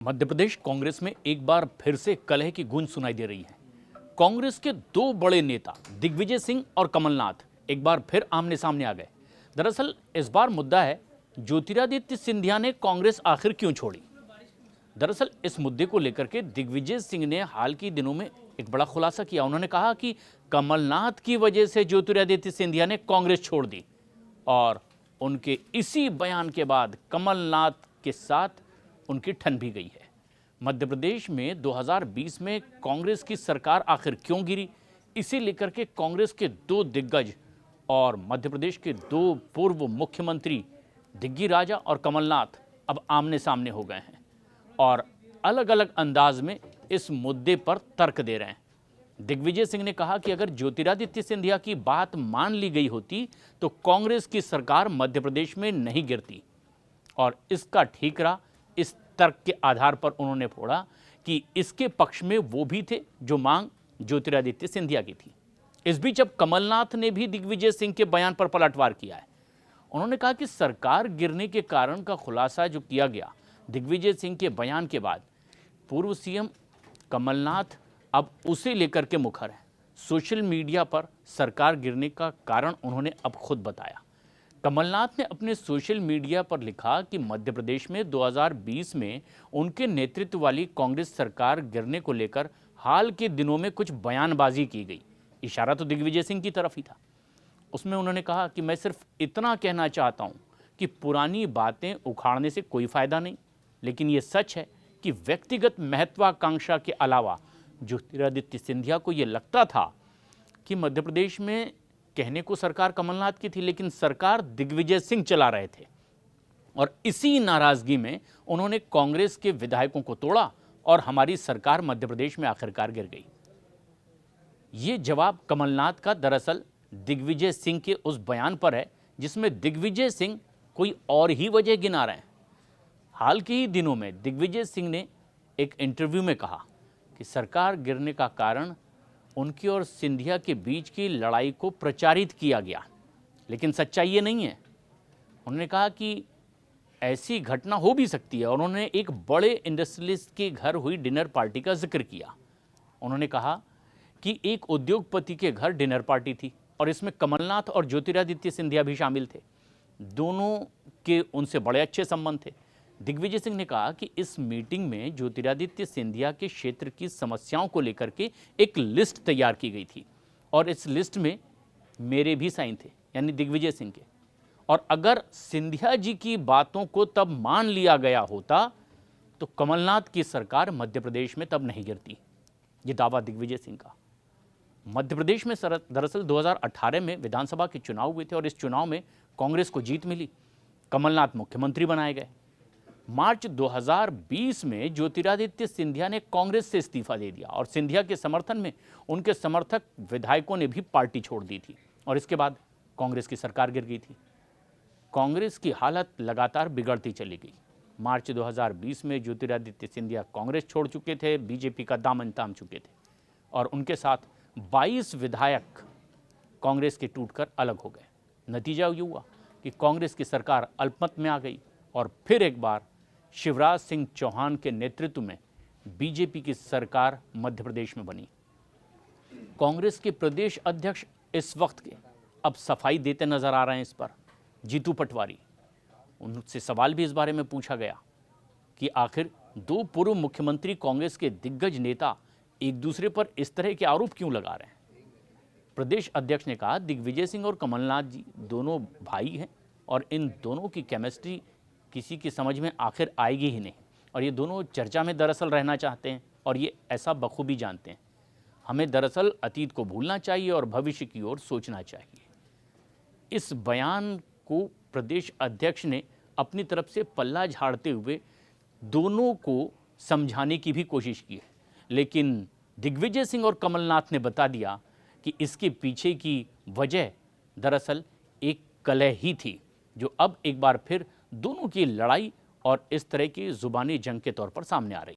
मध्य प्रदेश कांग्रेस में एक बार फिर से कलह की गूंज सुनाई दे रही है। कांग्रेस के दो बड़े नेता दिग्विजय सिंह और कमलनाथ एक बार फिर आमने सामने आ गए। दरअसल इस बार मुद्दा है ज्योतिरादित्य सिंधिया ने कांग्रेस आखिर क्यों छोड़ी। दरअसल इस मुद्दे को लेकर के दिग्विजय सिंह ने हाल के दिनों में एक बड़ा खुलासा किया। उन्होंने कहा कि कमलनाथ की वजह से ज्योतिरादित्य सिंधिया ने कांग्रेस छोड़ दी और उनके इसी बयान के बाद कमलनाथ के साथ उनकी ठन भी गई है। मध्य प्रदेश में 2020 में कांग्रेस की सरकार आखिर क्यों गिरी, इसे लेकर के कांग्रेस के दो दिग्गज और मध्य प्रदेश के दो पूर्व मुख्यमंत्री दिग्गी राजा और कमलनाथ अब आमने सामने हो गए हैं और अलग अलग अंदाज में इस मुद्दे पर तर्क दे रहे हैं। दिग्विजय सिंह ने कहा कि अगर ज्योतिरादित्य सिंधिया की बात मान ली गई होती तो कांग्रेस की सरकार मध्य प्रदेश में नहीं गिरती और इसका ठीकरा इस तर्क के आधार पर उन्होंने फोड़ा कि इसके पक्ष में वो भी थे जो मांग ज्योतिरादित्य सिंधिया की थी। इस बीच अब कमलनाथ ने भी दिग्विजय सिंह के बयान पर पलटवार किया है। उन्होंने कहा कि सरकार गिरने के कारण का खुलासा जो किया गया दिग्विजय सिंह के बयान के बाद, पूर्व सीएम कमलनाथ अब उसे लेकर के मुखर है। सोशल मीडिया पर सरकार गिरने का कारण उन्होंने अब खुद बताया। कमलनाथ ने अपने सोशल मीडिया पर लिखा कि मध्य प्रदेश में 2020 में उनके नेतृत्व वाली कांग्रेस सरकार गिरने को लेकर हाल के दिनों में कुछ बयानबाजी की गई। इशारा तो दिग्विजय सिंह की तरफ ही था। उसमें उन्होंने कहा कि मैं सिर्फ इतना कहना चाहता हूं कि पुरानी बातें उखाड़ने से कोई फायदा नहीं, लेकिन ये सच है कि व्यक्तिगत महत्वाकांक्षा के अलावा ज्योतिरादित्य सिंधिया को यह लगता था कि मध्य प्रदेश में कहने को सरकार कमलनाथ की थी, लेकिन सरकार दिग्विजय सिंह चला रहे थे और इसी नाराजगी में उन्होंने कांग्रेस के विधायकों को तोड़ा और हमारी सरकार मध्य प्रदेश में आखिरकार गिर गई। ये जवाब कमलनाथ का दरअसल दिग्विजय सिंह के उस बयान पर है जिसमें दिग्विजय सिंह कोई और ही वजह गिना रहे हैं। हाल के ही दिनों में दिग्विजय सिंह ने एक इंटरव्यू में कहा कि सरकार गिरने का कारण उनकी और सिंधिया के बीच की लड़ाई को प्रचारित किया गया, लेकिन सच्चाई ये नहीं है। उन्होंने कहा कि ऐसी घटना हो भी सकती है और उन्होंने एक बड़े इंडस्ट्रियलिस्ट के घर हुई डिनर पार्टी का जिक्र किया। उन्होंने कहा कि एक उद्योगपति के घर डिनर पार्टी थी और इसमें कमलनाथ और ज्योतिरादित्य सिंधिया भी शामिल थे। दोनों के उनसे बड़े अच्छे संबंध थे। दिग्विजय सिंह ने कहा कि इस मीटिंग में ज्योतिरादित्य सिंधिया के क्षेत्र की समस्याओं को लेकर के एक लिस्ट तैयार की गई थी और इस लिस्ट में मेरे भी साइन थे, यानी दिग्विजय सिंह के। और अगर सिंधिया जी की बातों को तब मान लिया गया होता तो कमलनाथ की सरकार मध्य प्रदेश में तब नहीं गिरती। ये दावा दिग्विजय सिंह का। मध्य प्रदेश में दरअसल 2018 में विधानसभा के चुनाव हुए थे और इस चुनाव में कांग्रेस को जीत मिली। कमलनाथ मुख्यमंत्री बनाए गए। मार्च 2020 में ज्योतिरादित्य सिंधिया ने कांग्रेस से इस्तीफा दे दिया और सिंधिया के समर्थन में उनके समर्थक विधायकों ने भी पार्टी छोड़ दी थी और इसके बाद कांग्रेस की सरकार गिर गई थी। कांग्रेस की हालत लगातार बिगड़ती चली गई। मार्च 2020 में ज्योतिरादित्य सिंधिया कांग्रेस छोड़ चुके थे, बीजेपी का दामन थाम चुके थे और उनके साथ 22 विधायक कांग्रेस के टूटकर अलग हो गए। नतीजा ये हुआ कि कांग्रेस की सरकार अल्पमत में आ गई और फिर एक बार शिवराज सिंह चौहान के नेतृत्व में बीजेपी की सरकार मध्य प्रदेश में बनी। कांग्रेस के प्रदेश अध्यक्ष इस वक्त के अब सफाई देते नजर आ रहे हैं इस पर। जीतू पटवारी, उनसे सवाल भी इस बारे में पूछा गया कि आखिर दो पूर्व मुख्यमंत्री कांग्रेस के दिग्गज नेता एक दूसरे पर इस तरह के आरोप क्यों लगा रहे हैं। प्रदेश अध्यक्ष ने कहा दिग्विजय सिंह और कमलनाथ जी दोनों भाई हैं और इन दोनों की केमिस्ट्री किसी की समझ में आखिर आएगी ही नहीं और ये दोनों चर्चा में दरअसल रहना चाहते हैं और ये ऐसा बखूबी जानते हैं। हमें दरअसल अतीत को भूलना चाहिए और भविष्य की ओर सोचना चाहिए। इस बयान को प्रदेश अध्यक्ष ने अपनी तरफ से पल्ला झाड़ते हुए दोनों को समझाने की भी कोशिश की है, लेकिन दिग्विजय सिंह और कमलनाथ ने बता दिया कि इसके पीछे की वजह दरअसल एक कलह ही थी जो अब एक बार फिर दोनों की लड़ाई और इस तरह की जुबानी जंग के तौर पर सामने आ रही।